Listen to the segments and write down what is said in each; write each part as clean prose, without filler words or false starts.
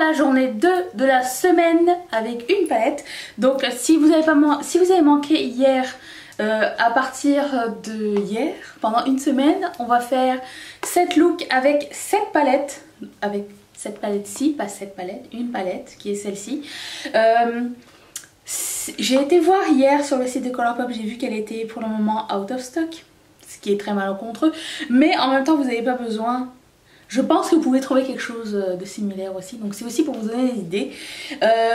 la journée 2 de la semaine avec une palette. Donc si vous avez manqué hier, à partir de hier, pendant une semaine, on va faire 7 looks avec 7 palettes. Avec cette palette-ci, pas cette palette, une palette qui est celle-ci. J'ai été voir hier sur le site de Colourpop, j'ai vu qu'elle était pour le moment out of stock. Ce qui est très malencontreux. Mais en même temps, vous n'avez pas besoin... Je pense que vous pouvez trouver quelque chose de similaire aussi, donc c'est aussi pour vous donner des idées.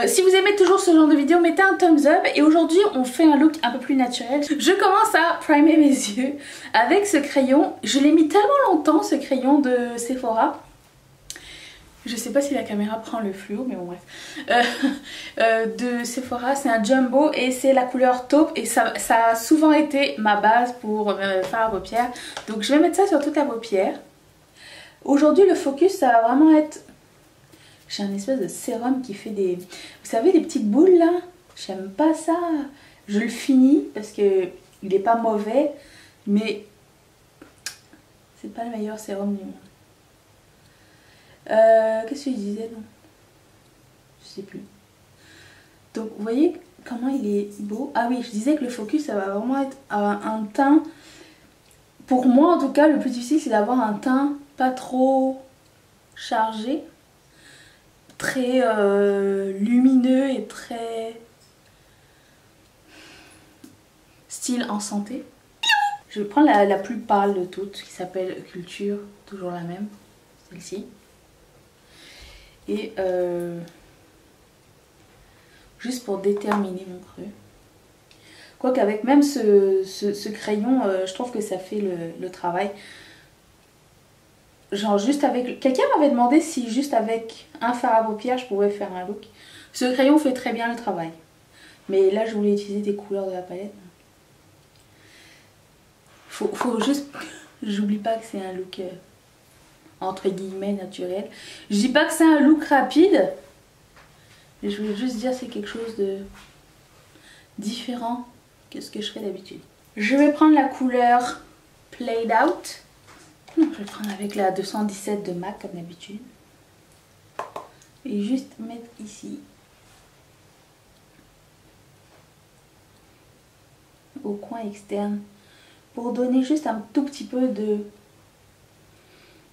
Si vous aimez toujours ce genre de vidéo, mettez un thumbs up. Et aujourd'hui on fait un look un peu plus naturel. Je commence à primer mes yeux avec ce crayon. Je l'ai mis tellement longtemps, ce crayon de Sephora. Je sais pas si la caméra prend le fluo, mais bon bref. De Sephora, c'est un jumbo et c'est la couleur taupe. Et ça a souvent été ma base pour faire la paupière. Donc je vais mettre ça sur toute la paupière. Aujourd'hui le focus ça va vraiment être... J'ai un espèce de sérum qui fait des... Vous savez les petites boules là? J'aime pas ça. Je le finis parce que il est pas mauvais. Mais c'est pas le meilleur sérum du monde. Qu'est-ce que je disais non? Je sais plus. Donc vous voyez comment il est beau. Ah oui, je disais que le focus ça va vraiment être un teint. Pour moi en tout cas le plus difficile c'est d'avoir un teint pas trop chargé, très lumineux et très style en santé. Je vais prendre la plus pâle de toutes qui s'appelle Culture, toujours la même, celle-ci. Et juste pour déterminer mon creux. Quoique avec même ce crayon, je trouve que ça fait le travail. Genre juste avec... Quelqu'un m'avait demandé si juste avec un fard à paupières je pouvais faire un look. Ce crayon fait très bien le travail. Mais là je voulais utiliser des couleurs de la palette. Faut juste... J'oublie pas que c'est un look entre guillemets naturel. Je dis pas que c'est un look rapide. Mais je voulais juste dire c'est quelque chose de différent que ce que je fais d'habitude. Je vais prendre la couleur Played Out. Non, je vais prendre avec la 217 de MAC comme d'habitude. Et juste mettre ici. Au coin externe. Pour donner juste un tout petit peu de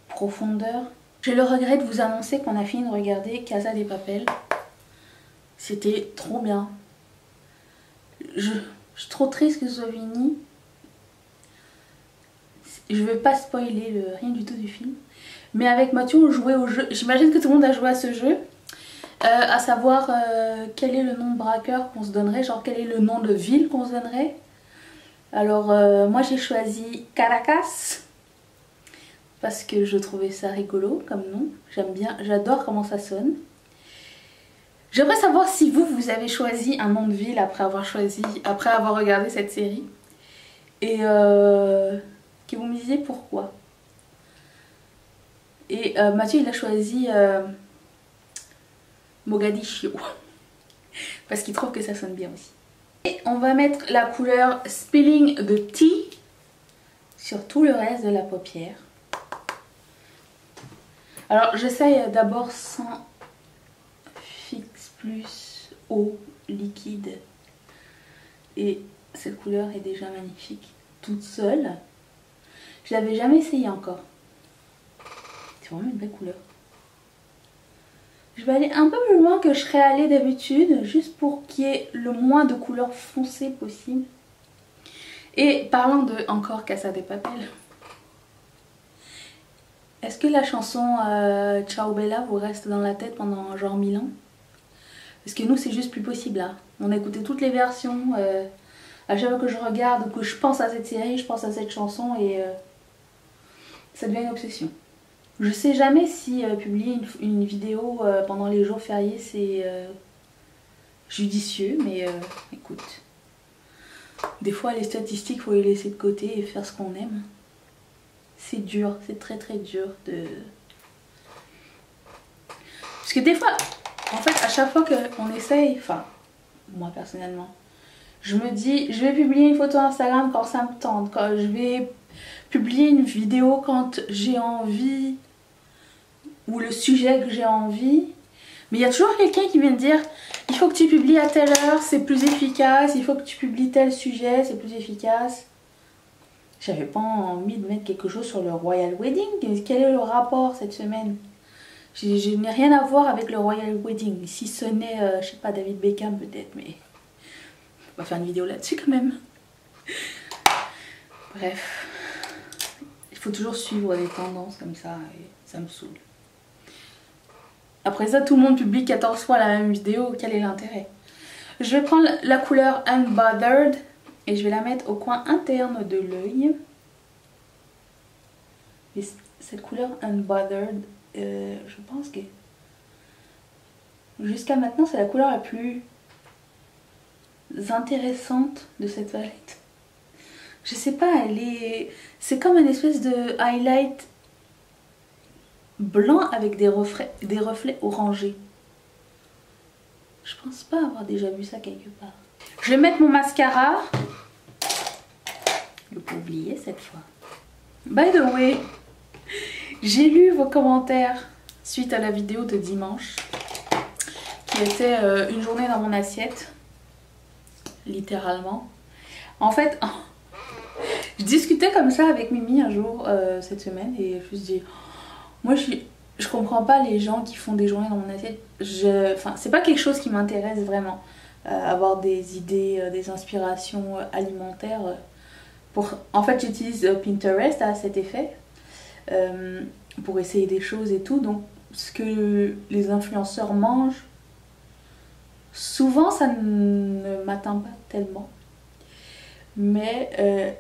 profondeur. J'ai le regret de vous annoncer qu'on a fini de regarder Casa de Papel. C'était trop bien. Je suis trop triste que ce soit fini. Je vais pas spoiler rien du tout du film. Mais avec Mathieu on jouait au jeu. J'imagine que tout le monde a joué à ce jeu. À savoir quel est le nom de braqueur qu'on se donnerait. Genre quel est le nom de ville qu'on se donnerait. Alors moi j'ai choisi Caracas. Parce que je trouvais ça rigolo comme nom. J'aime bien, j'adore comment ça sonne. J'aimerais savoir si vous avez choisi un nom de ville après avoir regardé cette série. Et que vous me disiez pourquoi. Et Mathieu il a choisi Mogadiscio. Parce qu'il trouve que ça sonne bien aussi. Et on va mettre la couleur Spilling the Tea sur tout le reste de la paupière. Alors j'essaye d'abord sans fixe plus eau liquide. Et cette couleur est déjà magnifique. Toute seule. Je l'avais jamais essayé encore. C'est vraiment une belle couleur. Je vais aller un peu plus loin que je serais allée d'habitude. Juste pour qu'il y ait le moins de couleurs foncées possible. Et parlant de encore Casa de Papel. Est-ce que la chanson Ciao Bella vous reste dans la tête pendant genre 1000 ans? Parce que nous c'est juste plus possible là. On a écouté toutes les versions. À chaque fois que je regarde ou que je pense à cette série, je pense à cette chanson et ça devient une obsession. Je sais jamais si publier une vidéo pendant les jours fériés c'est judicieux, mais écoute. Des fois les statistiques faut les laisser de côté et faire ce qu'on aime. C'est dur, c'est très très dur de... Parce que des fois, en fait à chaque fois qu'on essaye, enfin moi personnellement, je me dis je vais publier une photo Instagram quand ça me tente, quand je vais publier une vidéo quand j'ai envie, ou le sujet que j'ai envie. Mais il y a toujours quelqu'un qui vient me dire il faut que tu publies à telle heure, c'est plus efficace, il faut que tu publies tel sujet, c'est plus efficace. J'avais pas envie de mettre quelque chose sur le Royal Wedding. Quel est le rapport cette semaine? Je n'ai rien à voir avec le Royal Wedding. Si ce n'est, je sais pas, David Beckham peut-être, mais on va faire une vidéo là-dessus quand même. Bref, il faut toujours suivre les tendances comme ça et ça me saoule. Après ça, tout le monde publie 14 fois la même vidéo, quel est l'intérêt? Je vais prendre la couleur Unbothered et je vais la mettre au coin interne de l'œil. Et cette couleur Unbothered, je pense que jusqu'à maintenant c'est la couleur la plus intéressante de cette palette. Je sais pas, c'est comme une espèce de highlight blanc avec des reflets orangés. Je pense pas avoir déjà vu ça quelque part. Je vais mettre mon mascara. Je vais pas oublier cette fois. By the way, j'ai lu vos commentaires suite à la vidéo de dimanche qui était une journée dans mon assiette, littéralement. En fait, je discutais comme ça avec Mimi un jour cette semaine et je me suis dit, moi je comprends pas les gens qui font des journées dans mon assiette. Enfin, c'est pas quelque chose qui m'intéresse vraiment. Avoir des idées, des inspirations alimentaires. En fait, j'utilise Pinterest à cet effet pour essayer des choses et tout. Donc, ce que les influenceurs mangent, souvent ça ne m'atteint pas tellement. Mais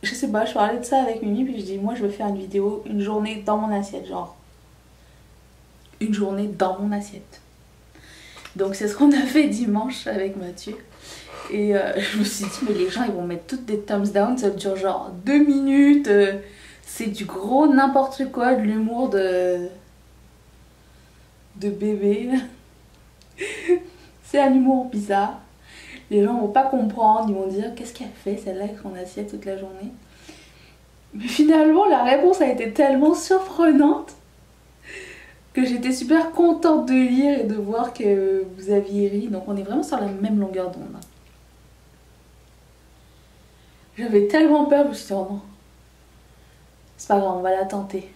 je sais pas, je parlais de ça avec Mimi puis je dis moi je veux faire une vidéo, une journée dans mon assiette, genre une journée dans mon assiette. Donc c'est ce qu'on a fait dimanche avec Mathieu. Et je me suis dit mais les gens ils vont mettre toutes des thumbs down, ça dure genre 2 minutes, c'est du gros n'importe quoi, de l'humour de bébé. C'est un humour bizarre. Les gens vont pas comprendre, ils vont dire qu'est-ce qu'elle fait celle-là avec son assiette toute la journée. Mais finalement la réponse a été tellement surprenante que j'étais super contente de lire et de voir que vous aviez ri. Donc on est vraiment sur la même longueur d'onde. J'avais tellement peur, je me suis dit oh non, c'est pas grave, on va la tenter.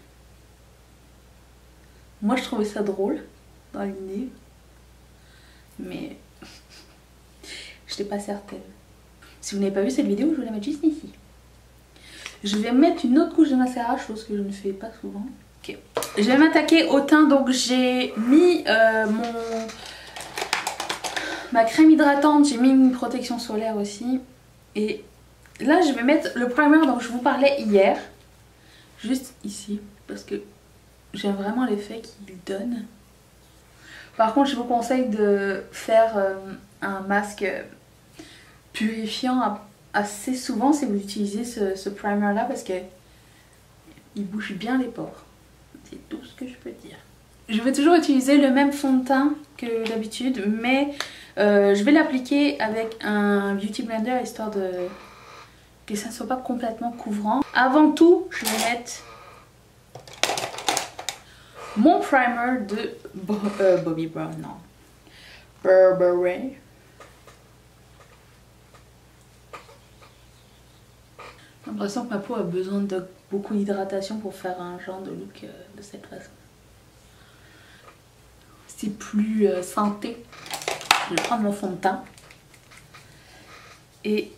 Moi je trouvais ça drôle dans l'idée, mais je n'étais pas certaine. Si vous n'avez pas vu cette vidéo, je vais la mettre juste ici. Je vais mettre une autre couche de mascara, chose que je ne fais pas souvent. Ok. Je vais m'attaquer au teint, donc j'ai mis ma crème hydratante, j'ai mis une protection solaire aussi. Et là je vais mettre le primer dont je vous parlais hier. Juste ici, parce que j'aime vraiment l'effet qu'il donne. Par contre je vous conseille de faire un masque purifiant assez souvent si vous utilisez ce primer là, parce que il bouche bien les pores. C'est tout ce que je peux dire. Je vais toujours utiliser le même fond de teint que d'habitude, mais je vais l'appliquer avec un beauty blender histoire de que ça ne soit pas complètement couvrant. Avant tout, je vais mettre mon primer de Bobbi Brown, non, Burberry. J'ai l'impression que ma peau a besoin de beaucoup d'hydratation pour faire un genre de look de cette façon. C'est plus santé. Je vais prendre mon fond de teint et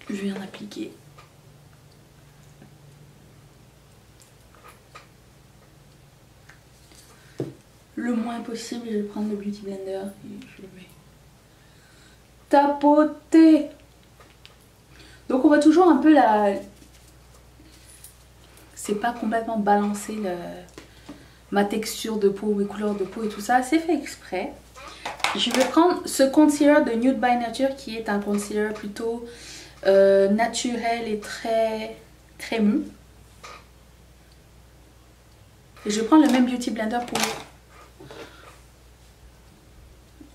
je vais en appliquer. Le moins possible, je vais prendre le beauty blender et je le mets. Tapoter. Donc on va toujours un peu la... C'est pas complètement balancé ma texture de peau, mes couleurs de peau et tout ça. C'est fait exprès. Je vais prendre ce concealer de Nude by Nature qui est un concealer plutôt naturel et très crémeux. Et je vais prendre le même beauty blender pour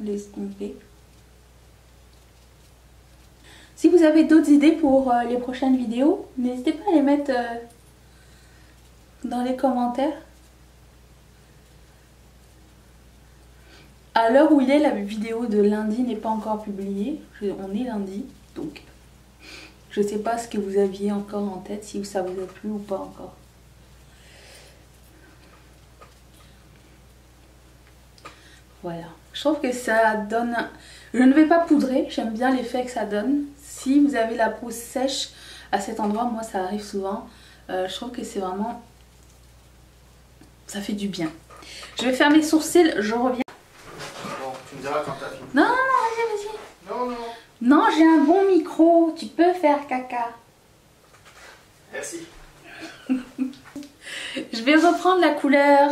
l'estomper. Si vous avez d'autres idées pour les prochaines vidéos, n'hésitez pas à les mettre dans les commentaires. À l'heure où il est, la vidéo de lundi n'est pas encore publiée. On est lundi, donc je sais pas ce que vous aviez encore en tête, si ça vous a plu ou pas encore. Voilà, je trouve que ça donne... Je ne vais pas poudrer, j'aime bien l'effet que ça donne. Si vous avez la peau sèche à cet endroit, moi ça arrive souvent, je trouve que c'est vraiment... ça fait du bien. Je vais faire mes sourcils, je reviens. Bon, tu me diras quand t'as fini. Non, non, non, vas-y, vas-y. Non, non. Non, j'ai un bon micro, tu peux faire caca. Merci. Je vais reprendre la couleur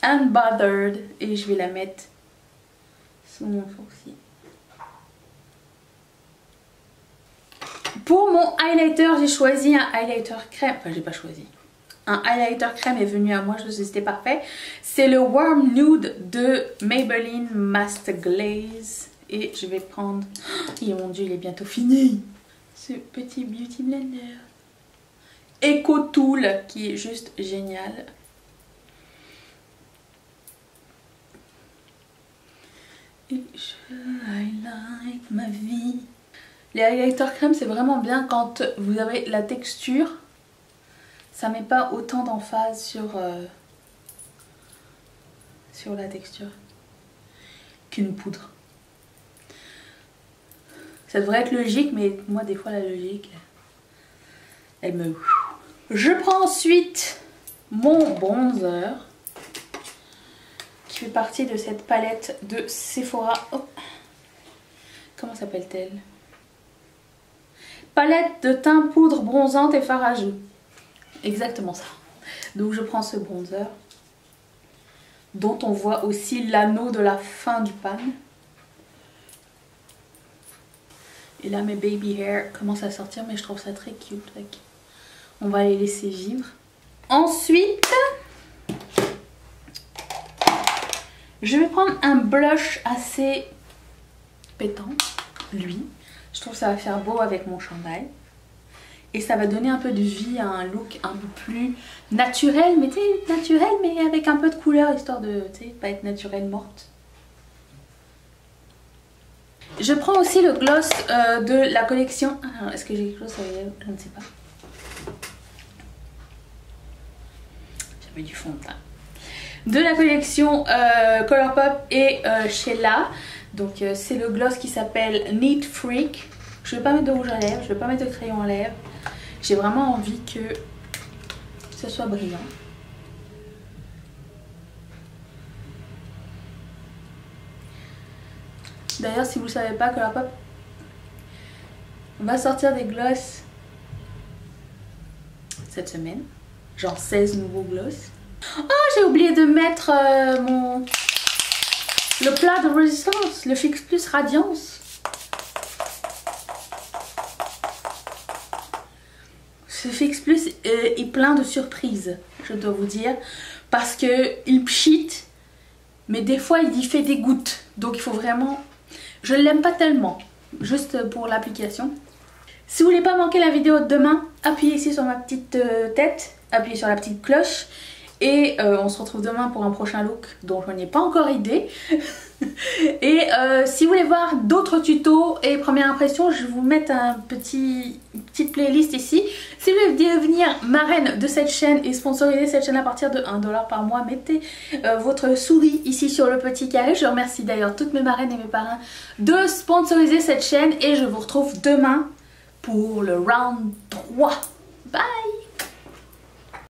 Unbothered et je vais la mettre sous mon sourcil. Pour mon highlighter, j'ai choisi un highlighter crème. Enfin, j'ai pas choisi. Un highlighter crème est venu à moi, je me suis dit c'était parfait. C'est le Warm Nude de Maybelline Master Glaze. Et je vais prendre... Oh mon dieu, il est bientôt fini. Ce petit Beauty Blender. Eco Tool qui est juste génial. Et je highlight ma vie. Les highlighters crème c'est vraiment bien quand vous avez la texture. Ça met pas autant d'emphase sur la texture qu'une poudre. Ça devrait être logique, mais moi des fois la logique, elle me... Je prends ensuite mon bronzer qui fait partie de cette palette de Sephora. Oh. Comment s'appelle-t-elle? Palette de teint poudre bronzante et fard à joues. Exactement ça. Donc je prends ce bronzer dont on voit aussi l'anneau de la fin du pan. Et là mes baby hair commencent à sortir, mais je trouve ça très cute. On va les laisser vivre. Ensuite, je vais prendre un blush assez pétant, lui. Je trouve que ça va faire beau avec mon chandail. Et ça va donner un peu de vie à un look un peu plus naturel, mais naturel mais avec un peu de couleur, histoire de pas être naturelle morte. Je prends aussi le gloss de la collection... Est-ce que j'ai quelque chose à lèvres? Je ne sais pas. J'avais du fond de teint. De la collection Colourpop et Sheila. Donc c'est le gloss qui s'appelle Neat Freak. Je ne vais pas mettre de rouge à lèvres, je ne vais pas mettre de crayon à lèvres. J'ai vraiment envie que ce soit brillant. D'ailleurs, si vous ne savez pas, Colourpop va sortir des gloss cette semaine. Genre 16 nouveaux gloss. Oh, j'ai oublié de mettre le plat de résistance, le Fix Plus Radiance. Ce Fix Plus est plein de surprises, je dois vous dire. Parce qu'il pchit, mais des fois il y fait des gouttes. Donc il faut vraiment... Je ne l'aime pas tellement, juste pour l'application. Si vous voulez pas manquer la vidéo de demain, appuyez ici sur ma petite tête, appuyez sur la petite cloche. Et on se retrouve demain pour un prochain look dont je n'ai pas encore idée. Et si vous voulez voir d'autres tutos et premières impressions, je vais vous mettre une petite playlist ici. Si vous voulez devenir marraine de cette chaîne et sponsoriser cette chaîne à partir de 1 $ par mois, mettez votre souris ici sur le petit carré. Je remercie d'ailleurs toutes mes marraines et mes parrains de sponsoriser cette chaîne. Et je vous retrouve demain pour le round 3. Bye!